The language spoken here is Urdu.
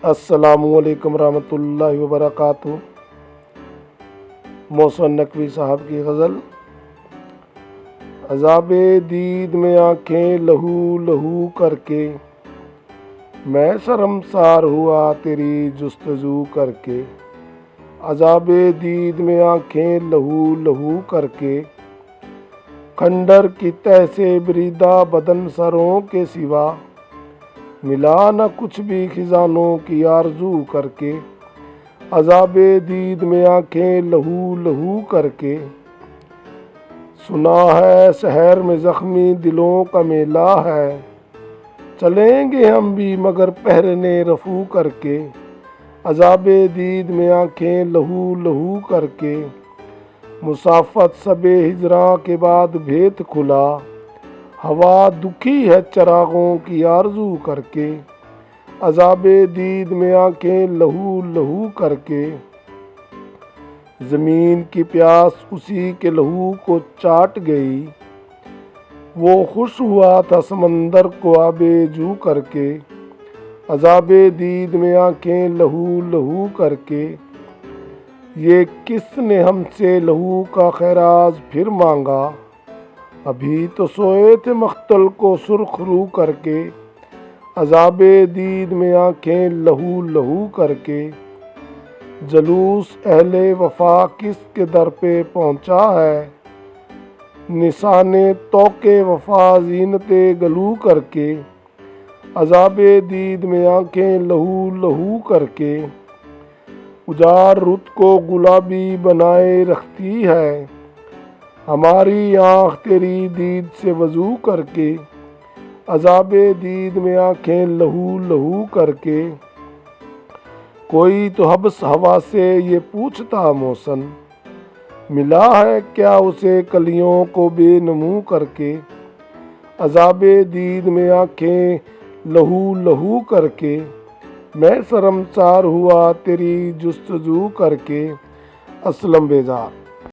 السلام علیکم ورحمۃ اللہ وبرکاتہ۔ محسن نقوی صاحب کی غزل۔ عذاب دید میں آنکھیں لہو لہو کر کے، میں شرمسار ہوا تیری جستجو کر کے۔ عذاب دید میں آنکھیں لہو لہو کر کے، کھنڈر کی تہ سے بریدہ بدن سروں کے سوا، ملا نہ کچھ بھی خزانوں کی آرزو کر کے۔ عذاب دید میں آنکھیں لہو لہو کر کے، سنا ہے شہر میں زخمی دلوں کا میلہ ہے، چلیں گے ہم بھی مگر پہرنے رفو کر کے۔ عذاب دید میں آنکھیں لہو لہو کر کے، مسافت شب ہجراں کے بعد بھیت کھلا، ہوا دکھی ہے چراغوں کی آرزو کر کے۔ عذاب دید میں آنکھیں لہو لہو کر کے، زمین کی پیاس اسی کے لہو کو چاٹ گئی، وہ خوش ہوا تھا سمندر کو آب جو کر کے۔ عذاب دید میں آنکھیں لہو لہو کر کے، یہ کس نے ہم سے لہو کا خیراز پھر مانگا، ابھی تو سوئے تھے مقتل کو سرخ رو کر کے۔ عذاب دید میں آنکھیں لہو لہو کر کے، جلوس اہل وفا کس کے در پہ پہنچا ہے، نشان طوق وفا زینت گلو کر کے۔ عذاب دید میں آنکھیں لہو لہو کر کے، اجاڑ رت کو گلابی بنائے رکھتی ہے، ہماری آنکھ تیری دید سے وضو کر کے۔ عذاب دید میں آنکھیں لہو لہو کر کے، کوئی تو حبس ہوا سے یہ پوچھتا محسن، ملا ہے کیا اسے کلیوں کو بے نمو کر کے۔ عذاب دید میں آنکھیں لہو لہو کر کے، میں شرمسار ہوا تیری جستجو کر کے۔ اسلم بیزار۔